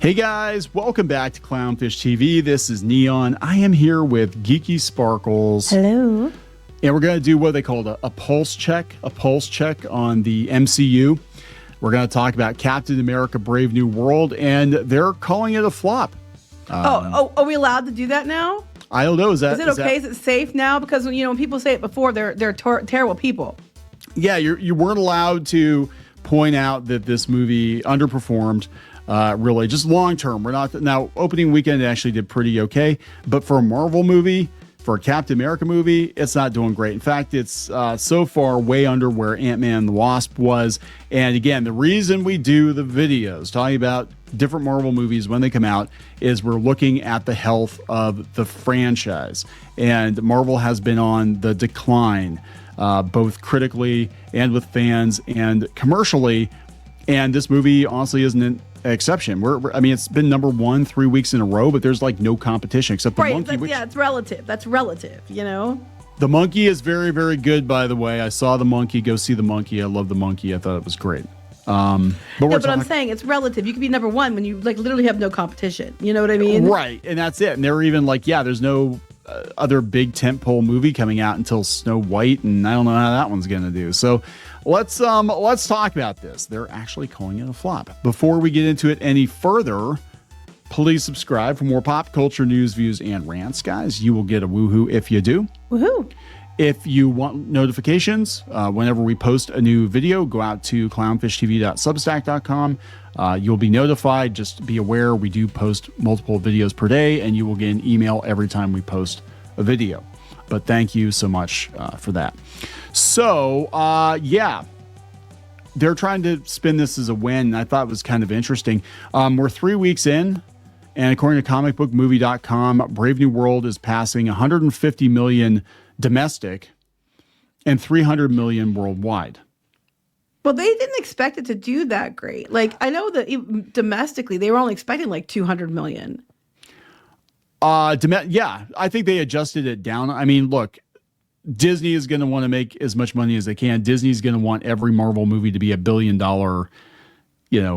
Hey guys, welcome back to Clownfish TV. This is Kneon. I am here with Geeky Sparkles. Hello. And we're going to do what they call a pulse check on the MCU. We're going to talk about Captain America Brave New World, and they're calling it a flop. Are we allowed to do that now? I don't know. Is it okay? Is it safe now? Because when people say it before, they're terrible people. Yeah, you weren't allowed to point out that this movie underperformed. Really, just long term. We're not now. Opening weekend actually did pretty okay, but for a Marvel movie, for a Captain America movie, it's not doing great. In fact, it's so far way under where Ant-Man and the Wasp was. And again, the reason we do the videos talking about different Marvel movies when they come out is we're looking at the health of the franchise. And Marvel has been on the decline, both critically and with fans and commercially. And this movie honestly isn't an exception. It's been number 1 3 weeks in a row, but there's like no competition except the monkey. It's relative. That's relative, The monkey is very, very good, by the way. I saw the monkey. Go see the monkey. I love the monkey. I thought it was great. But I'm saying it's relative. You could be number 1 when you literally have no competition. You know what I mean? Right, and that's it. And they're even there's no other big tentpole movie coming out until Snow White, and I don't know how that one's going to do. So let's talk about this. They're actually calling it a flop. Before we get into it any further, please subscribe for more pop culture news, views, and rants, guys. You will get a woohoo if you do. Woohoo! If you want notifications, whenever we post a new video, go out to clownsfishtv.substack.com. You'll be notified. Just be aware we do post multiple videos per day, and you will get an email every time we post a video. But thank you so much for that. So, they're trying to spin this as a win. I thought it was kind of interesting. We're 3 weeks in, and according to comicbookmovie.com, Brave New World is passing 150 million domestic and 300 million worldwide. Well, they didn't expect it to do that great. I know that domestically, they were only expecting 200 million. I think they adjusted it down. I mean, look, Disney is going to want to make as much money as they can. Disney's going to want every Marvel movie to be $1 billion,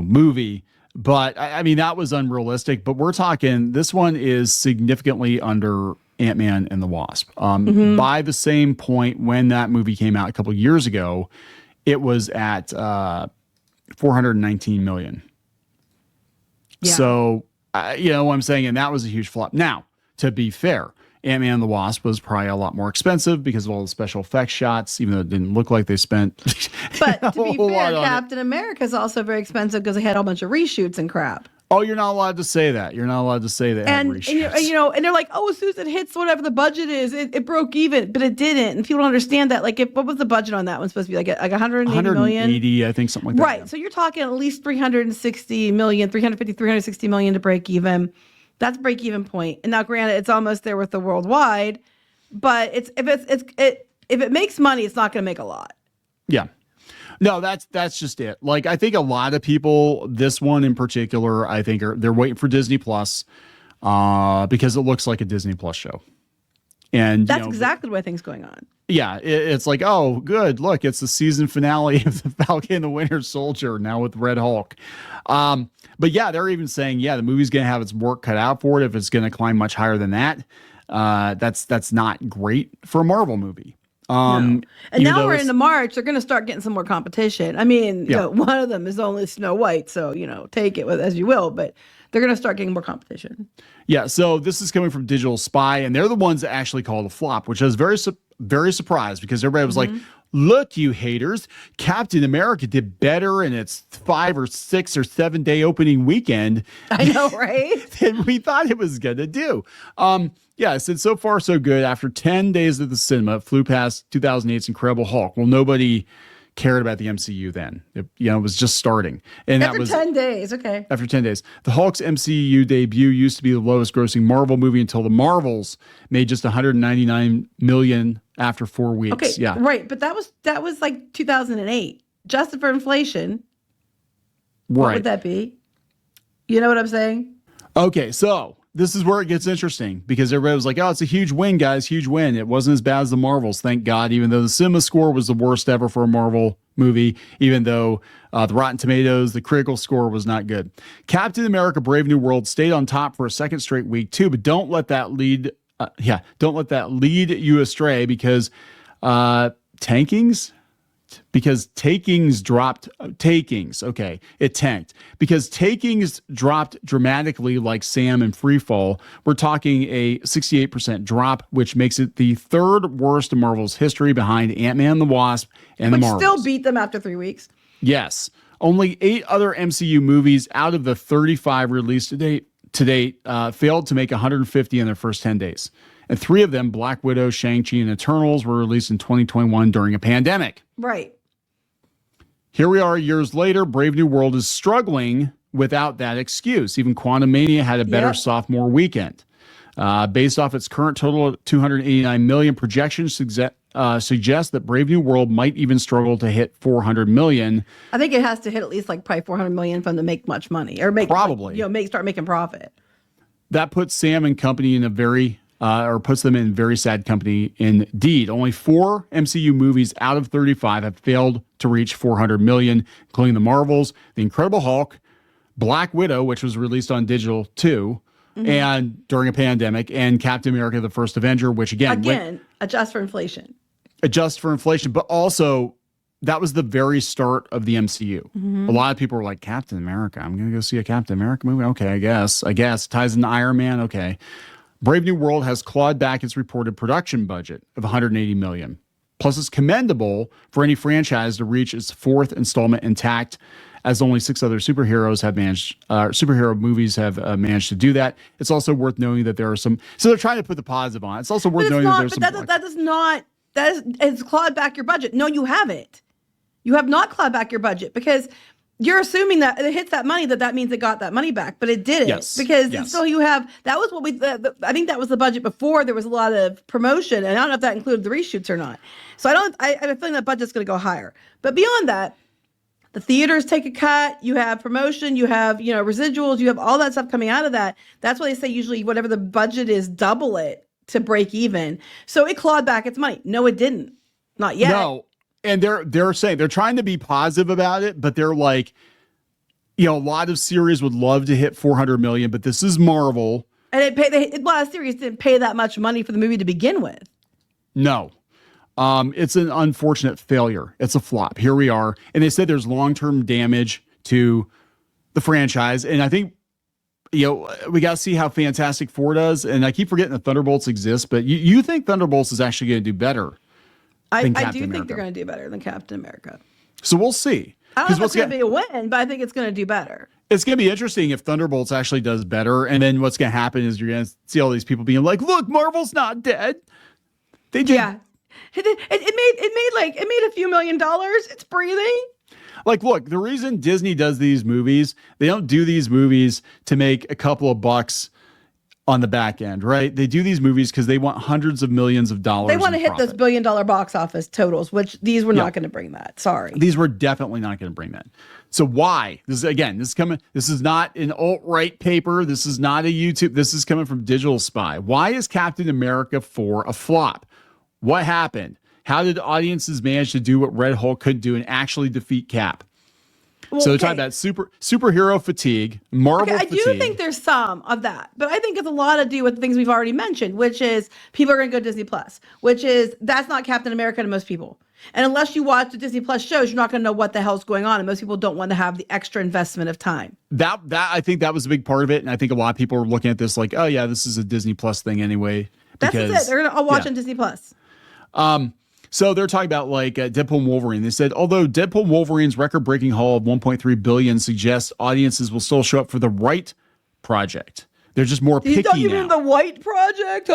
movie. But I mean, that was unrealistic. But we're talking, this one is significantly under Ant-Man and the Wasp. By the same point when that movie came out a couple of years ago, it was at 419 million. Yeah. So, what I'm saying, and that was a huge flop. Now, to be fair, Ant-Man and the Wasp was probably a lot more expensive because of all the special effects shots, even though it didn't look like they spent But to be fair, Captain America is also very expensive because they had a bunch of reshoots and crap. Oh, you're not allowed to say that. You're not allowed to say that. And they're like, oh, as soon as it hits whatever the budget is, it broke even, but it didn't. And people don't understand that. What was the budget on that one supposed to be? Like 180 million? 180, I think, something like that. Right. Yeah. So you're talking at least 360 million, 350, 360 million to break even. That's break even point. And now, granted, it's almost there with the worldwide, but if it makes money, it's not going to make a lot. Yeah. No, that's just it. I think a lot of people, this one in particular, I think they're waiting for Disney Plus because it looks like a Disney Plus show. And that's exactly the way things going on. Yeah, it's like, oh, good. Look, it's the season finale of the Falcon and the Winter Soldier now with Red Hulk. But yeah, they're even saying, the movie's going to have its work cut out for it if it's going to climb much higher than that. That's not great for a Marvel movie. No. And now we're into March. They're going to start getting some more competition. I mean, one of them is only Snow White, so take it as you will. But they're going to start getting more competition. Yeah. So this is coming from Digital Spy, and they're the ones that actually called a flop, which I was very surprised because everybody was like, "Look, you haters! Captain America did better in its 5 or 6 or 7 day opening weekend." I know, right? Than we thought it was going to do. Yeah, so far so good. After 10 days at the cinema, it flew past 2008's Incredible Hulk. Well, nobody cared about the MCU then. It was just starting. And after 10 days, okay. After 10 days. The Hulk's MCU debut used to be the lowest grossing Marvel movie until the Marvels made just 199 million after 4 weeks. Okay, yeah. Right, but that was 2008. Adjusted for inflation. Right. What would that be? You know what I'm saying? Okay, so this is where it gets interesting because everybody was like, oh, it's a huge win, guys, huge win. It wasn't as bad as the Marvels, thank God, even though the cinema score was the worst ever for a Marvel movie, even though the Rotten Tomatoes, the critical score was not good. Captain America: Brave New World stayed on top for a second straight week too, but don't let that lead you astray because takings dropped. It tanked because takings dropped dramatically, like Sam and Freefall. We're talking a 68% drop, which makes it the third worst in Marvel's history, behind Ant-Man and the Wasp and the Marvels. Still beat them after 3 weeks. Yes, only 8 other MCU movies out of the 35 released to date failed to make 150 in their first 10 days. And 3 of them, Black Widow, Shang-Chi, and Eternals, were released in 2021 during a pandemic. Right. Here we are years later. Brave New World is struggling without that excuse. Even Quantumania had a better sophomore weekend. Based off its current total of $289 million, projections suggest that Brave New World might even struggle to hit $400 million. I think it has to hit at least like probably $400 million for them to make much money, or probably start making profit. That puts Sam and company in puts them in very sad company indeed. Only 4 MCU movies out of 35 have failed to reach $400 million, including the Marvels, The Incredible Hulk, Black Widow, which was released on digital too, and during a pandemic, and Captain America: The First Avenger, which again adjust for inflation. But also that was the very start of the MCU. A lot of people were like, Captain America, I'm going to go see a Captain America movie. Okay, I guess it ties into Iron Man. Okay. Brave New World has clawed back its reported production budget of $180 million. Plus, it's commendable for any franchise to reach its 4th installment intact, as only 6 other superhero movies have managed to do that. It's also worth noting that there are some. So they're trying to put the positive on it. It's also worth noting that there's some. It's clawed back your budget. No, you haven't. You have not clawed back your budget, because you're assuming that it hits that money, that means it got that money back, but it didn't. Because still you have, that was what I think that was the budget before there was a lot of promotion, and I don't know if that included the reshoots or not. So I have a feeling that budget's going to go higher. But beyond that, the theaters take a cut, you have promotion, you have, residuals, you have all that stuff coming out of that. That's why they say usually whatever the budget is, double it to break even. So it clawed back its money. No, it didn't. Not yet. No. And they're saying, they're trying to be positive about it, but they're like, a lot of series would love to hit 400 million, but this is Marvel. And a lot of series didn't pay that much money for the movie to begin with. No. It's an unfortunate failure. It's a flop. Here we are. And they said there's long-term damage to the franchise. And I think, we got to see how Fantastic Four does. And I keep forgetting that Thunderbolts exists, but you think Thunderbolts is actually going to do better? I do think they're going to do better than Captain America. So we'll see. I don't know if it's going to be a win, but I think it's going to do better. It's going to be interesting if Thunderbolts actually does better. And then what's going to happen is you're going to see all these people being like, look, Marvel's not dead. They did. Yeah. It made a few $1 million. It's breathing. Like, look, the reason Disney does these movies, they don't do these movies to make a couple of bucks on the back end, right? They do these movies because they want hundreds of millions of dollars. They want to hit those $1 billion box office totals, which these were not going to bring that. Sorry. These were definitely not going to bring that. So why? This is not an alt-right paper. This is not a YouTube. This is coming from Digital Spy. Why is Captain America 4 a flop? What happened? How did audiences manage to do what Red Hulk couldn't do and actually defeat Cap? So they're talking about superhero fatigue, Marvel fatigue. I do think there's some of that, but I think it's a lot to do with the things we've already mentioned, which is people are going to go Disney Plus, that's not Captain America to most people. And unless you watch the Disney Plus shows, you're not going to know what the hell's going on. And most people don't want to have the extra investment of time. That I think that was a big part of it. And I think a lot of people are looking at this like, oh yeah, this is a Disney Plus thing anyway. That's it. They're going to watch on Disney Plus. So they're talking about like Deadpool and Wolverine. They said, although Deadpool and Wolverine's record-breaking haul of $1.3 billion suggests audiences will still show up for the right project. They're just more picky now. You mean the White Project?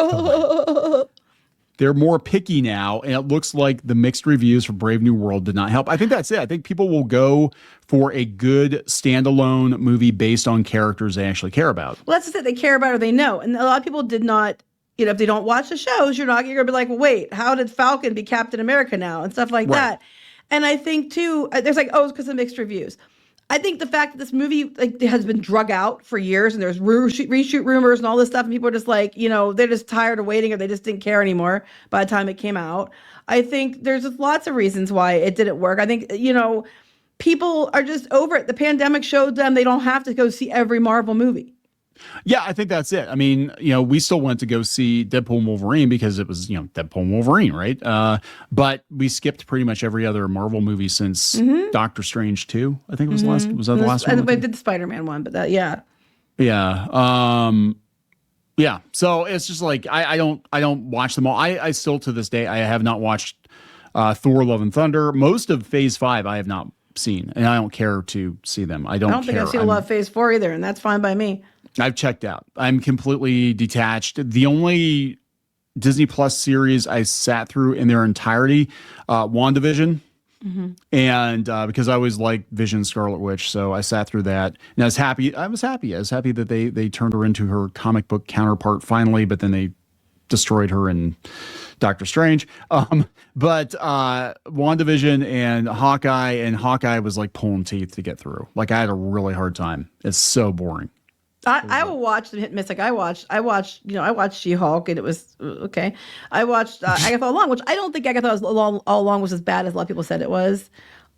They're more picky now, and it looks like the mixed reviews for Brave New World did not help. I think that's it. I think people will go for a good standalone movie based on characters they actually care about. Well, that's just it. They care about or they know. And a lot of people did not, if they don't watch the shows, you're going to be like, well, wait, how did Falcon be Captain America now? And stuff like that. And I think, too, there's like, it's because of mixed reviews. I think the fact that this movie has been drug out for years, and there's reshoot rumors and all this stuff, and people are just like, they're just tired of waiting, or they just didn't care anymore by the time it came out. I think there's just lots of reasons why it didn't work. I think, people are just over it. The pandemic showed them they don't have to go see every Marvel movie. Yeah, I think that's it. I mean, we still went to go see Deadpool and Wolverine because it was, Deadpool and Wolverine, right? But we skipped pretty much every other Marvel movie since Doctor Strange 2, I think it was the last. Was that the last one? I did the Spider-Man one, but yeah. Yeah. Yeah. So it's just like I don't watch them all. I still to this day I have not watched Thor: Love and Thunder. Most of Phase 5 I have not seen, and I don't care to see them. I don't think I've seen a lot of Phase 4 either, and that's fine by me. I've checked out. I'm completely detached. The only Disney Plus series I sat through in their entirety, WandaVision. And because I always liked Vision, Scarlet Witch, so I sat through that. And I was happy that they turned her into her comic book counterpart finally, but then they destroyed her in Doctor Strange. But WandaVision and Hawkeye was like pulling teeth to get through. Like I had a really hard time. It's so boring. I will watch the hit and miss. Like I watched She-Hulk, and it was okay. I watched Agatha All Along, which I don't think Agatha All Along was as bad as a lot of people said it was.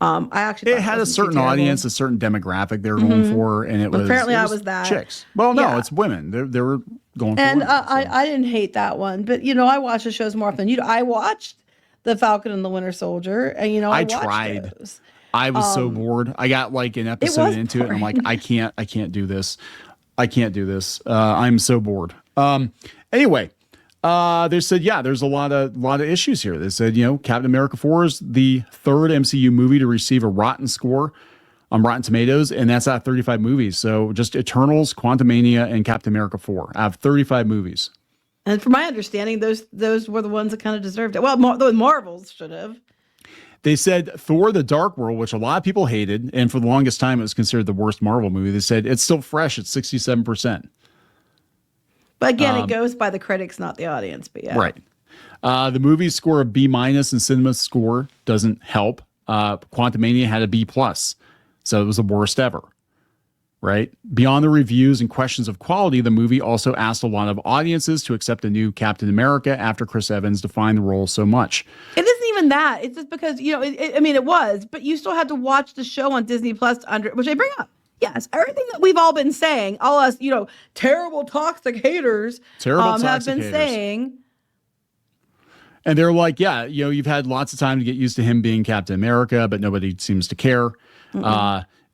I actually it had a certain audience, a certain demographic they were going for, and it was apparently I was that chicks. Well, no, it's women. They were going for. And women, so. I didn't hate that one, but I watch the shows more often than you do. I watched The Falcon and the Winter Soldier, and I tried. Those. I was so bored. I got like an episode into it, and I'm like, I can't do this. I can't do this. I'm so bored. Anyway, they said, there's a lot of issues here. They said, Captain America 4 is the third MCU movie to receive a rotten score on Rotten Tomatoes, and that's out of 35 movies. So just Eternals, Quantumania, and Captain America 4 out of 35 movies. And from my understanding, those were the ones that kind of deserved it. Well, the Marvels should have. They said Thor: The Dark World, which a lot of people hated, and for the longest time it was considered the worst Marvel movie. They said it's still fresh at 67%. But again, it goes by the critics, not the audience. But yeah, right. The movie's score of B- and Cinema Score doesn't help. Quantumania had a B+, so it was the worst ever. Right. Beyond the reviews and questions of quality, the movie also asked a lot of audiences to accept a new Captain America after Chris Evans defined the role so much. It isn't even that. It's just because, it was, but you still had to watch the show on Disney Plus which I bring up. Yes, everything that we've all been saying, all us, terrible toxic haters have been saying. And they're like, you've had lots of time to get used to him being Captain America, but nobody seems to care.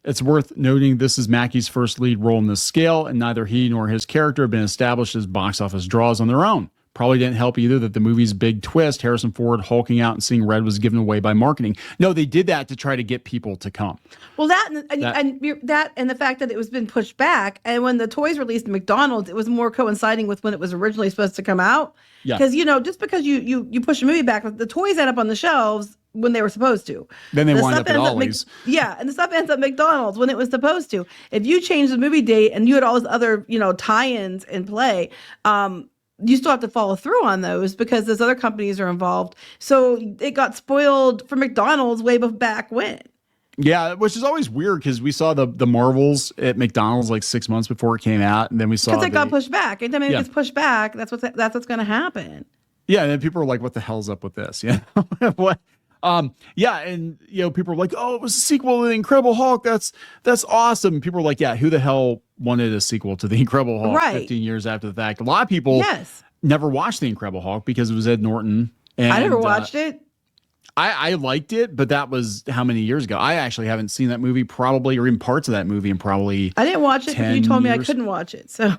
It's worth noting this is Mackey's first lead role in this scale, and neither he nor his character have been established as box office draws on their own. Probably didn't help either that the movie's big twist, Harrison Ford hulking out and seeing red, was given away by marketing. No, they did that to try to get people to come. Well, that and the fact that it was been pushed back, and when the toys released at McDonald's, it was more coinciding with when it was originally supposed to come out. Because just because you push a movie back, the toys end up on the shelves when they were supposed to. Then they wind up at Ollie's. And the stuff ends up at McDonald's when it was supposed to. If you change the movie date and you had all those other, tie-ins in play, you still have to follow through on those because those other companies are involved. So it got spoiled for McDonald's way back when. Yeah, which is always weird because we saw the Marvels at McDonald's like 6 months before it came out, and then we saw because it got pushed back. Anytime it gets pushed back, that's what's going to happen. Yeah, and then people are like, "What the hell's up with this?" Yeah, what? Yeah, and people are like, "Oh, it was a sequel to the Incredible Hulk. That's awesome." People are like, "Yeah, who the hell wanted a sequel to the Incredible Hulk 15 years after the fact?" A lot of people never watched the Incredible Hulk because it was Ed Norton. And, I never watched it. I liked it, but that was how many years ago? I actually haven't seen that movie probably, or even parts of that movie in probably I didn't watch it because you told me I couldn't watch it. So.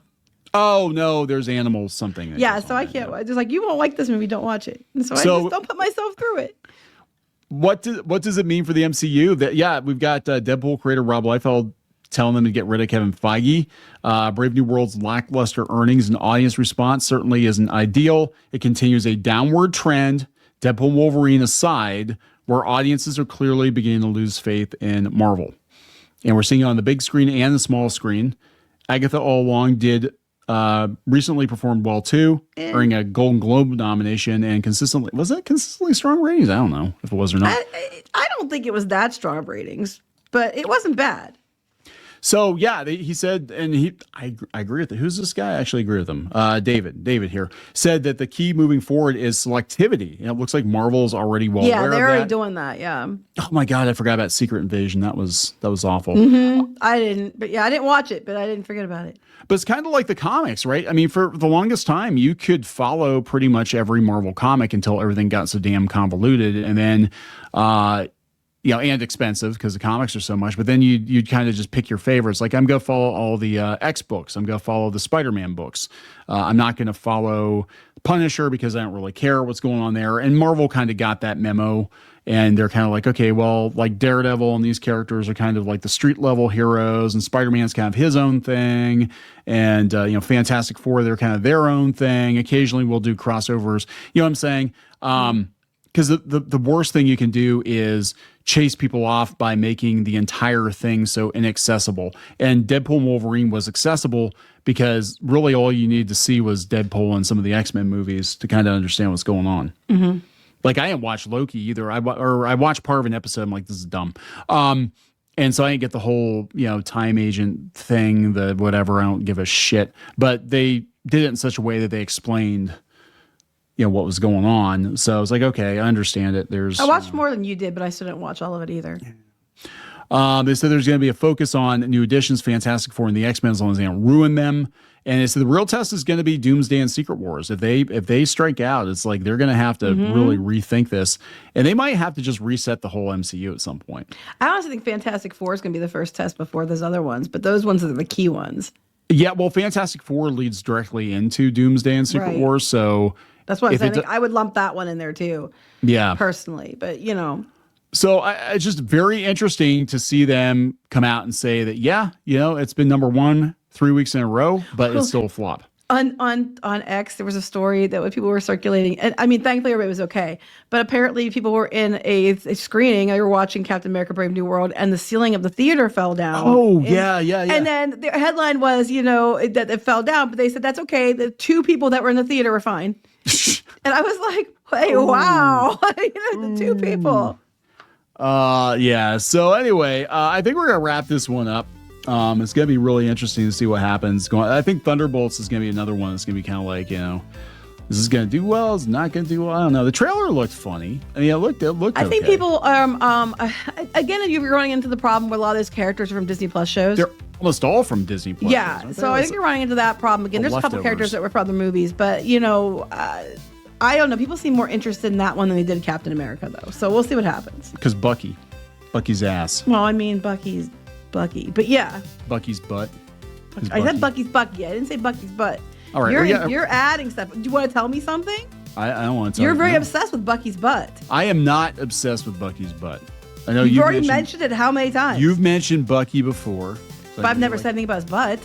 Oh no, there's animals something. Yeah, so I can't. Just like you won't like this movie, don't watch it. And so I just don't put myself through it. What does it mean for the MCU? That we've got Deadpool creator Rob Liefeld telling them to get rid of Kevin Feige. Brave New World's lackluster earnings and audience response certainly isn't ideal. It continues a downward trend, Deadpool and Wolverine aside, where audiences are clearly beginning to lose faith in Marvel. And we're seeing it on the big screen and the small screen. Agatha All Along did recently performed well too, earning a Golden Globe nomination and consistently strong ratings? I don't know if it was or not. I don't think it was that strong of ratings, but it wasn't bad. So yeah, he said, and I agree with it. Who's this guy? I actually agree with him. David here said that the key moving forward is selectivity. It looks like Marvel's already aware they're of already that. doing that. Yeah. Oh my God, I forgot about Secret Invasion. That was awful. I didn't, but yeah, I didn't watch it, but I didn't forget about it. But it's kind of like the comics, right? I mean, for the longest time, you could follow pretty much every Marvel comic until everything got so damn convoluted, and then, and expensive because the comics are so much. But then you'd kind of just pick your favorites. Like, I'm going to follow all the X books. I'm going to follow the Spider-Man books. I'm not going to follow Punisher because I don't really care what's going on there. And Marvel kind of got that memo. And they're kind of like, okay, well, like Daredevil and these characters are kind of like the street level heroes, and Spider-Man's kind of his own thing. And, Fantastic Four, they're kind of their own thing. Occasionally we'll do crossovers. You know what I'm saying? Because the worst thing you can do is chase people off by making the entire thing so inaccessible. And Deadpool and Wolverine was accessible because really all you needed to see was Deadpool and some of the X-Men movies to kind of understand what's going on. Mm-hmm. Like, I didn't watch Loki either. I watched part of an episode. I'm like, this is dumb. And so I didn't get the whole, time agent thing, the whatever. I don't give a shit. But they did it in such a way that they explained, what was going on. So I was like, okay, I understand it. I watched more than you did, but I still didn't watch all of it either. They said there's going to be a focus on new additions, Fantastic Four and the X-Men, as long as they don't ruin them. And they said the real test is going to be Doomsday and Secret Wars. If they strike out, it's like they're going to have to really rethink this, and they might have to just reset the whole MCU at some point. I honestly think Fantastic Four is going to be the first test before those other ones, but those ones are the key ones. Yeah, well, Fantastic Four leads directly into Doomsday and Secret Wars, so that's what I'm saying. I would lump that one in there too. Yeah, personally, but So it's just very interesting to see them come out and say that, it's been number one 3 weeks in a row, but it's still a flop. On X, there was a story that people were circulating, and I mean, thankfully everybody was okay. But apparently, people were in a screening. They were watching Captain America: Brave New World, and the ceiling of the theater fell down. Oh, yeah. And then the headline was, that it fell down, but they said that's okay. The two people that were in the theater were fine. And I was like, "Hey, wow!" The two people. Yeah. So anyway, I think we're gonna wrap this one up. It's gonna be really interesting to see what happens. I think Thunderbolts is gonna be another one that's gonna be kind of like, is this gonna do well? Is it not gonna do well? I don't know. The trailer looked funny. I mean, it looked. I think people again, you're running into the problem where a lot of those characters are from Disney Plus shows. They're almost all from Disney Plus. Yeah. So I think you're running into that problem again. There's a couple characters that were from other movies, but I don't know. People seem more interested in that one than they did Captain America, though. So we'll see what happens. Because Bucky's ass. Well, I mean, Bucky's Bucky, but yeah. Bucky's butt. I said Bucky's Bucky. I didn't say Bucky's butt. All right. You're adding stuff. Do you want to tell me something? I don't want to tell you. You're very obsessed with Bucky's butt. I am not obsessed with Bucky's butt. I know you've already mentioned it how many times? You've mentioned Bucky before. So but I've never said anything about his butt.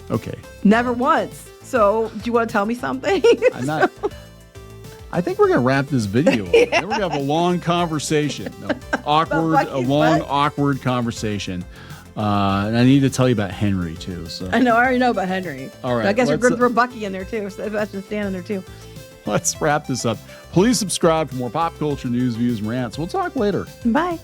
Okay. Never once. So, do you want to tell me something? I'm not. I think we're going to wrap this video up. Then we're going to have a long conversation. Awkward conversation. And I need to tell you about Henry, too. So I know. I already know about Henry. All right. I guess we're going to throw Bucky in there, too. So that's just standing there, too. Let's wrap this up. Please subscribe for more pop culture news, views, and rants. We'll talk later. Bye.